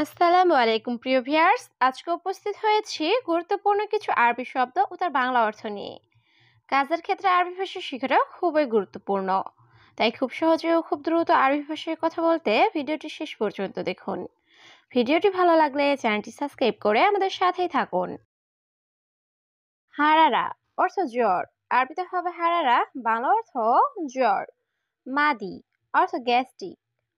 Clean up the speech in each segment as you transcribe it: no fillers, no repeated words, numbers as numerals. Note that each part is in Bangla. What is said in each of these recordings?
আসসালামু আলাইকুম প্রিয় ভিউয়ার্স, আজকে উপস্থিত হয়েছি গুরুত্বপূর্ণ কিছু আরবি শব্দ ও তার বাংলা অর্থ নিয়ে। কাজের ক্ষেত্রে আরবি ভাষা শেখাটা খুবই গুরুত্বপূর্ণ, তাই খুব সহজে ও খুব দ্রুত আরবি ভাষায় কথা বলতে ভিডিওটি শেষ পর্যন্ত দেখুন। ভিডিওটি ভালো লাগলে চ্যানেলটি সাবস্ক্রাইব করে আমাদের সাথেই থাকুন। হারারা অর্থ জ্বর। আরবিতে হবে হারারা, বাংলা অর্থ জ্বর। মাদি অর্থ গ্যাস্ট্রিক।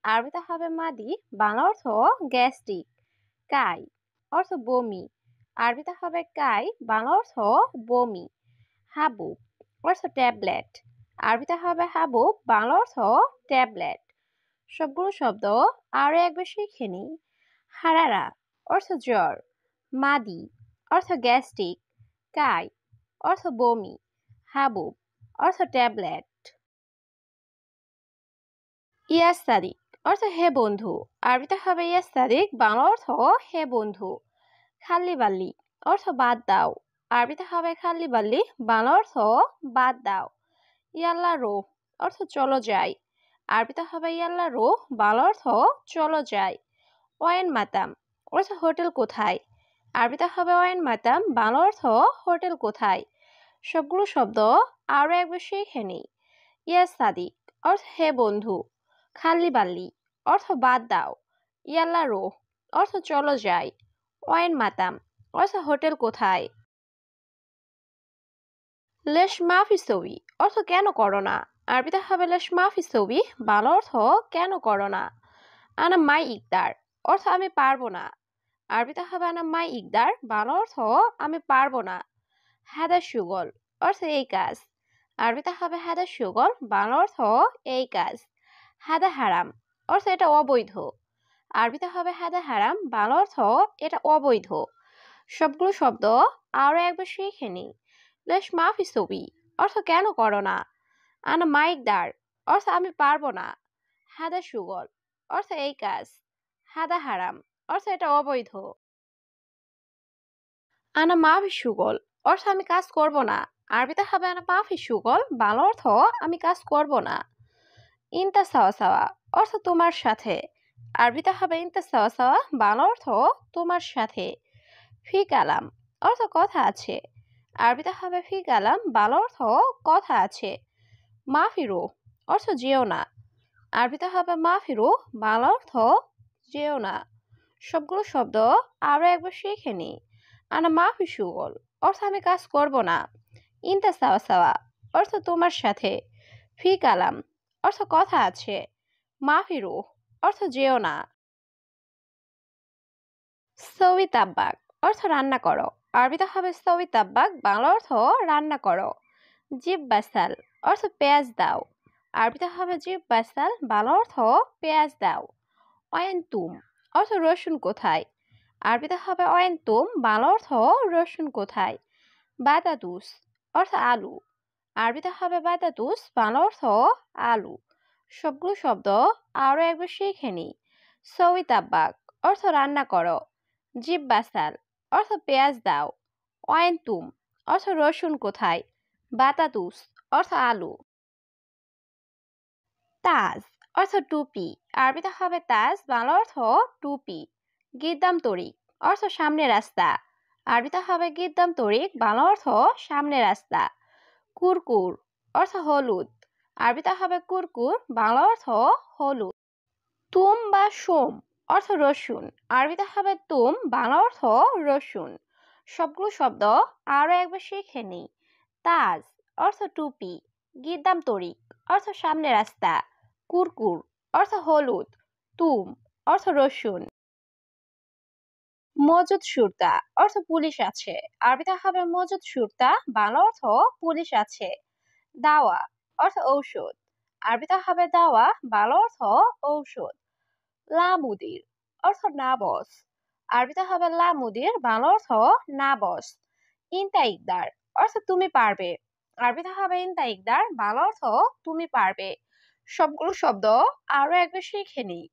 আরবিতে হবে মাদি, বাংলা অর্থ গ্যাস্ট্রিক। কাই অর্থ বমি। আরবিতে হবে কাই, বাংলা অর্থ বমি। হাবুব অর্থ ট্যাবলেট। আরবিতে হবে হাবুব, বাংলা অর্থ ট্যাবলেট। সবগুলো শব্দ আরো একবার শিখে নিই। হারারা অর্থ জ্বর। মাদি অর্থ গ্যাস্ট্রিক। কাই অর্থ বমি। হাবুব অর্থ ট্যাবলেট। ইয়াস সাদিক অর্থ হে বন্ধু। আরবিতে হবে ইয়াস সাদিক, বাংলা অর্থ হে বন্ধু। খাল্লি বাল্লি অর্থ বাদ দাও। আরবিতে হবে খাল্লি বাল্লি, বাংলা অর্থ বাদ দাও। ইয়াল্লা রো অর্থ চলো যাই। আরবিতে হবে ইয়াল্লা রো, বাংলা অর্থ চলো যাই। ওয়েন মাতাম অর্থ হোটেল কোথায়। আরবিতে হবে ওয়েন মাতাম, বাংলা অর্থ হোটেল কোথায়। সবগুলো শব্দ আরো একবার শিখে নিই। ইয়াস সাদিক অর্থ হে বন্ধু। খাল্লি বাল্লি অর্থ বাদ দাও। ইয়াল্লা রো অর্থ চলো যাই। ওয়েন মাতাম অর্থ হোটেল কোথায়। লেশ মাফি ছবি অর্থ কেন করো না। আরবিতে হবে লেশ মাফি ছবি, বাংলা অর্থ কেন করো না। আনা মাই ইকদার অর্থ আমি পারবো না। আরবিতে হবে আনা মাই ইকদার, বাংলা অর্থ আমি পারবো না। হাদা সুগল অর্থ এই কাজ। আরবিতে হবে হাদা সুগল, বাংলা অর্থ এই কাজ। হাদা হারাম অর্থ এটা অবৈধ। আরবিতে হবে হাদা হারাম, বাংলা অর্থ এটা অবৈধ। সবগুলো শব্দ আরো একবার শিখে নিই। লেশ মাফি ছবি অর্থ কেন করো না। আনা মাইকদার অর্থ আমি পারবো না। হাদা সুগল অর্থ এই কাজ। হাদা হারাম অর্থ এটা অবৈধ। আনা মাফি সুগল অর্থ আমি কাজ করব না। আরবিতে হবে আনা মাফি সুগল, বাংলা অর্থ আমি কাজ করব না। ইনতা সাওয়া সাওয়া অর্থ তোমার সাথে। আরবিতে হবে ইনতা সাওয়া সাওয়া, বাংলা অর্থ তোমার সাথে। ফি কালাম অর্থ কথা আছে। আরবিতে হবে ফি কালাম, বাংলা অর্থ কথা আছে। মাফিরু অর্থ যেও না। আরবিতে হবে মাফিরু, বাংলা অর্থ যেও না। সবগুলো শব্দ আরো একবার শিখে নিই। আনা মাফি সুগল অর্থ আমি কাজ করব না। ইনতা সাওয়া সাওয়া অর্থ তোমার সাথে। ফি কালাম অর্থ কথা আছে। মাফিরু অর্থ যেও না। সৌই তাব্বাক অর্থ রান্না করো। আরবিতে হবে সৌই তাব্বাক, বাংলা অর্থ রান্না করো। জিব বাসাল অর্থ পেঁয়াজ দাও। আরবিতে হবে জিব বাসাল, বাংলা অর্থ পেঁয়াজ দাও। অয়েন তুম অর্থ রসুন কোথায়। আরবিতে হবে অয়েন তুম, বাংলা অর্থ রসুন কোথায়। বাতাতুস অর্থ আলু। আরবিতে হবে বাতাতুস, বাংলা অর্থ আলু। সবগুলো শব্দ আরো একবার শিখে নিই। সৌই তাব্বাক অর্থ রান্না করো। জিব বাসাল অর্থ পেঁয়াজ দাও। অয়েন তুম অর্থ রসুন কোথায়। বাতাতুস অর্থ আলু। তাজ অর্থ টুপি। আরবিতে হবে তাজ, বাংলা অর্থ টুপি। গিদ্দাম তরিক অর্থ সামনে রাস্তা। আরবিতে হবে গিদ্দাম তরিক, বাংলা অর্থ সামনে রাস্তা। কুরকুর অর্থ হলুদ। আরবিতে হবে কুরকুর, বাংলা অর্থ হলুদ। তুম বা সোম অর্থ রসুন। আরবিতে হবে তুম, বাংলা অর্থ রসুন। সবগুলো শব্দ আরো একবার শিখে নিই। তাজ অর্থ টুপি। গিদ্দাম তরিক অর্থ সামনে রাস্তা। কুরকুর অর্থ হলুদ। তুম অর্থ রসুন। মজুদ সুরতা অর্থ পুলিশ আছে। আরবিতে হবে মজুদ সুরতা, বাংলা অর্থ পুলিশ আছে। দাওয়া অর্থ ঔষধ। আরবিতে হবে দাওয়া, বাংলা অর্থ ঔষধ। লা মুদির অর্থ না বস। আরবিতে হবে লা মুদির, বাংলা অর্থ না বস। ইনতা ইকদার অর্থ তুমি পারবে। আরবিতে হবে ইনতা ইকদার, বাংলা অর্থ তুমি পারবে। সবগুলো শব্দ আরো একবার শিখে নিই।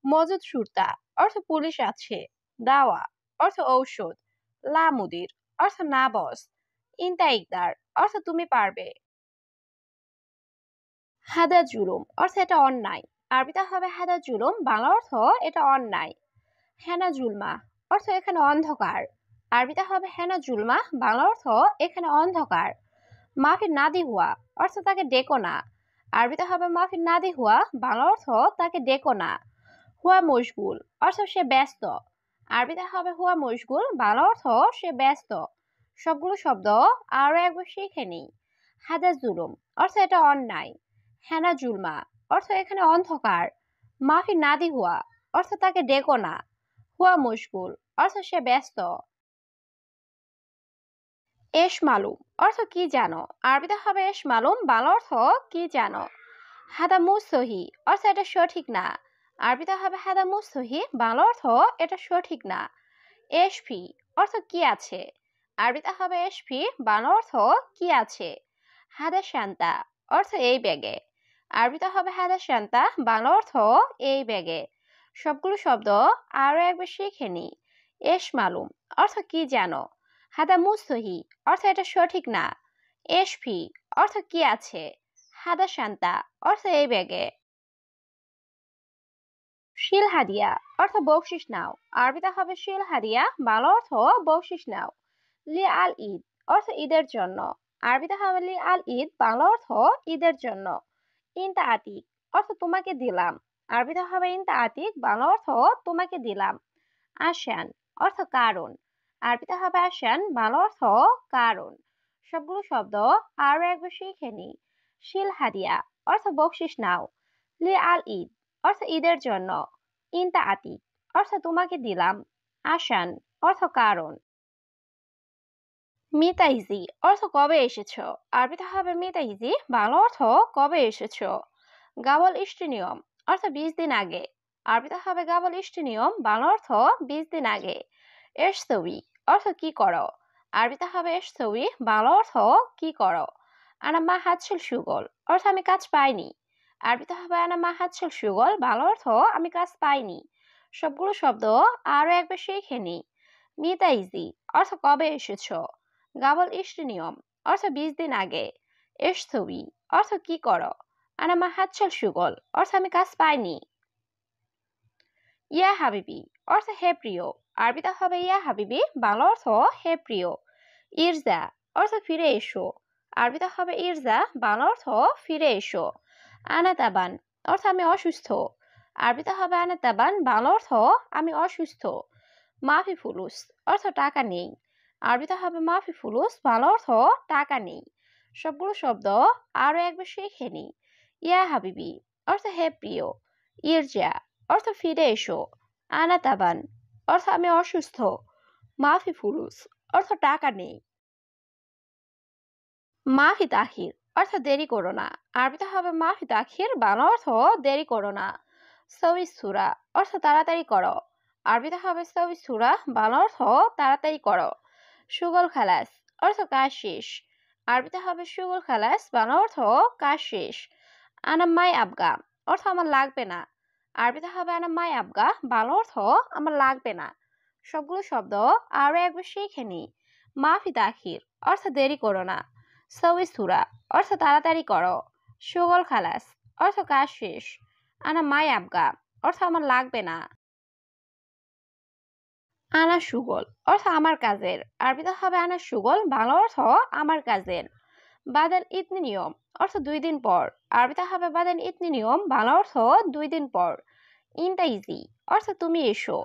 মজুদ সুরতা অর্থ পুলিশ আছে। দাওয়া অর্থ ঔষধ। লা মুদির অর্থ না বস। ইনতা ইকদার অর্থ তুমি পারবে। হাদা জুলুম অর্থ এটা অন্যায়। আরবিতে হবে হাদা জুলুম, বাংলা অর্থ এটা অন্যায়। হেনা জুলমা অর্থ এখানে অন্ধকার। আরবিতে হবে হেনা জুলমা, বাংলা অর্থ এখানে অন্ধকার। মাফির নাদি হুয়া অর্থ তাকে ডেকো না। আরবিতে হবে মাফির নাদি হুয়া, বাংলা অর্থ তাকে ডেকো না। হুয়া মশগুল অর্থ সে ব্যস্ত। আরবিতে হবে হুয়া মশগুল, বাংলা অর্থ সে ব্যস্ত। সবগুলো শব্দ আরো একবার শিখে নিই। হাদা জুলুম অর্থ এটা অন্যায়। হেনা জুলমা অর্থ এখানে অন্ধকার। মাফি নাদি হুয়া অর্থ তাকে ডেকো না। হুয়া মশগুল অর্থ সে ব্যস্ত। এশ মালুম অর্থ কি জানো। আরবিতে হবে এশ মালুম, বাংলা অর্থ কি জানো। হাদা মুসহি অর্থ এটা সঠিক না। আরবিতে হবে হাদা মুসহি, বাংলা অর্থ এটা সঠিক না। এসফি অর্থ কি আছে। আরবিতে হবে এসফি, বাংলা অর্থ কি আছে। হাদা শান্তা অর্থ এই ব্যাগে। আরবিতে হবে হাদা শান্তা, বাংলা অর্থ এই ব্যাগে। সবগুলো শব্দ আরো একবার শিখে নি। এশ মালুম অর্থ কি জানো। হাদা মুসহি অর্থ এটা সঠিক না। এসফি অর্থ কি আছে। হাদা শান্তা অর্থ এই ব্যাগে। শিল হাদিয়া অর্থ বকশিস নাও। আরবিতে হবে শিল হাদিয়া, বাংলা অর্থ বকশিস নাও। লি আল ঈদ অর্থ ঈদের জন্য। আরবিতে হবে লি আল ঈদ, বাংলা অর্থ ঈদের জন্য। ইনতা আতিক অর্থ তোমাকে দিলাম। আরবিতে হবে ইনতা আতিক, বাংলা অর্থ তোমাকে দিলাম। আশান অর্থ কারণ। আরবিতে হবে আশান, বাংলা অর্থ কারণ। সবগুলো শব্দ আরো একবার শিখে নি। শিল হাদিয়া অর্থ বকশিস নাও। লি আল ঈদ অর্থ ঈদের জন্য। ইনতা আতিক অর্থ তোমাকে দিলাম। আশান অর্থ কারণ। মিতাইজি অর্থ কবে এসেছো। আরবিতে হবে মিতাইজি, বাংলা অর্থ কবে এসেছো। গাবল ইষ্টিনিয়ম অর্থ 20 দিন আগে। আরবিতে হবে গাবল ইষ্টিনিয়ম, বাংলা অর্থ 20 দিন আগে। এসতবি অর্থ কি করো। আরবিতে হবে এসতবি, বাংলা অর্থ কি করো। আনা মা হাতছিল সুগল অর্থ আমি কাজ পাইনি। আরবিতে হবে আনা মা হাতছিল সুগল, বাংলা অর্থ আমি কাজ পাইনি। সবগুলো শব্দ আরো একবার শিখে নি। মিতাইজি অর্থ কবে এসেছো। গাবল ইষ্টিনিয়ম অর্থ 20 দিন আগে। এসতবি অর্থ কি করো। আনা মা হাতছল সুগল অর্থ আমি কাজ পাইনি। ইয়া হাবিবি অর্থ হে প্রিয়। আরবিতে হবে ইয়া হাবিবি, বাংলা অর্থ হে প্রিয়। ইরজা অর্থ ফিরে এসো। আরবিতে হবে ইরজা, বাংলা অর্থ ফিরে এসো। আনা তাবান অর্থ আমি অসুস্থ। আরবিতে হবে আনা তাবান, বাংলা অর্থ আমি অসুস্থ। মাফি ফুলুস অর্থ টাকা নেই। আরবিতে হবে মাফি ফুলুস, বাংলা অর্থ টাকা নেই। সবগুলো শব্দ আরো একবার শিখে নি। ইয়া হাবিবি অর্থ হে প্রিয়। ইরজা অর্থ ফিরে এসো। আনা তাবান অর্থ আমি অসুস্থ। মাফি ফুলুস অর্থ টাকা নেই। মাফি তাখির অর্থ দেরি করো না। আরবিতে হবে মাফি তাখির, বাংলা অর্থ দেরি করো না। সবি সুরা অর্থ তাড়াতাড়ি করো। আরবিতে হবে সবি সুরা, বাংলা অর্থ তাড়াতাড়ি করো। সুগল খালাস অর্থ কাজ শেষ। আরবিতে হবে সুগল খালাস, বাংলা অর্থ কাজ শেষ। আনাম্মাই আবগা অর্থ আমার লাগবে না। আরবিতে হবে আনাম্মাই আবগা, বাংলা অর্থ আমার লাগবে না। সবগুলো শব্দ আরো একবার শিখে নি। মাফি তাখির অর্থ দেরি করো না। সবি সুরা অর্থ তাড়াতাড়ি করো। সুগল খালাস অর্থ কাজ শেষ। আনাম্মাই আবগা অর্থ আমার লাগবে না। আনা সুগল অর্থ আমার কাজের। আরবিতে হবে আনা সুগল, বাংলা অর্থ আমার কাজের। বাদেন ইতনি নিয়ম অর্থ 2 দিন পর। আরবিতে হবে বাদেন ইতনি নিয়ম, বাংলা অর্থ 2 দিন পর। ইনতা ইজি অর্থ তুমি এসো।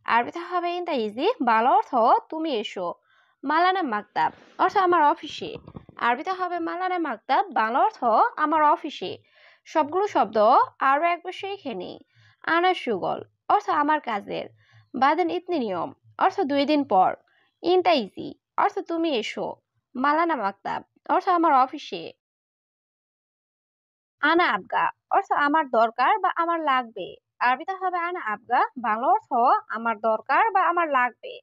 আরবিতে হবে ইনতা ইজি, বাংলা অর্থ তুমি এসো। মালানা মাকতাব অর্থ আমার অফিসে। আরবিতে হবে মালানা মাকতাব, বাংলা অর্থ আমার অফিসে। সবগুলো শব্দ আরো একবার শিখে নি। আনা সুগল অর্থ আমার কাজের। বাদেন ইতনি নিয়ম অর্থ 2 দিন পর। ইনতা ইজি অর্থ তুমি এসো। মালানা মাকতাব অর্থ আমার অফিসে। আনা আবগা অর্থ আমার দরকার বা আমার লাগবে। আরবিতে হবে আনা আবগা, বাংলা অর্থ আমার দরকার বা আমার লাগবে।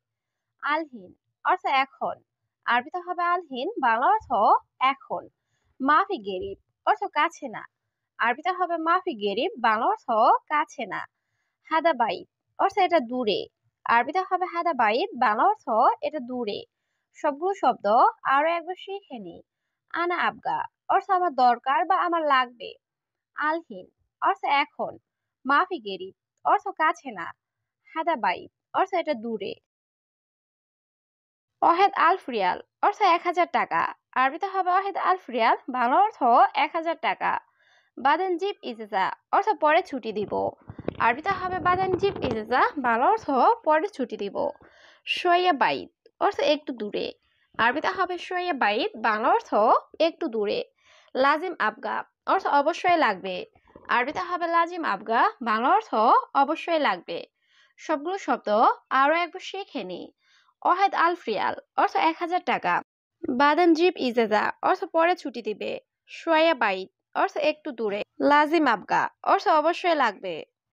আলহিন অর্থ এখন। আরবিতে হবে আলহিন, বাংলা অর্থ এখন। মাফি গেরিব অর্থ কাছে না। আরবিতে হবে মাফি গেরিব, বাংলা অর্থ কাছে না। হাদা বাইত অর্থ এটা দূরে। আরবিতে হবে হাদা বাইত, বাংলা অর্থ এটা দূরে। সবগুলো শব্দ আরো একবার শিখে নি। আনা আবগা অর্থ আমার দরকার বা আমার লাগবে। আলহিন অর্থ এখন। মাফি গেরিব অর্থ কাছে না। হাদা বাইত অর্থ এটা দূরে। ওয়াহেদ আলফ রিয়াল অর্থ 1000 টাকা। আরবিতে হবে ওয়াহেদ আলফ রিয়াল, বাংলা অর্থ 1000 টাকা। বাদেন জিব ইজেজা অর্থ পরে ছুটি দিব। আরবিতে হবে বাদেন জিব ইজেজা, বাংলা অর্থ পরে ছুটি দিব। শোয়া বাইত অর্থ একটু দূরে। আরবিতে হবে শোয়া বাইত, বাংলা অর্থ একটু দূরে। লাজিম আবগা অর্থ অবশ্যই লাগবে। আরবিতে হবে লাজিম আবগা, বাংলা অর্থ অবশ্যই লাগবে। সবগুলো শব্দ আরো একবার শিখে নি। ওয়াহেদ আলফ রিয়াল অর্থ 1000 টাকা। বাদেন জিব ইজেজা অর্থ পরে ছুটি দিবে। শোয়া বাইত অর্থ একটু দূরে। লাজিম আবগা অর্থ অবশ্যই লাগবে।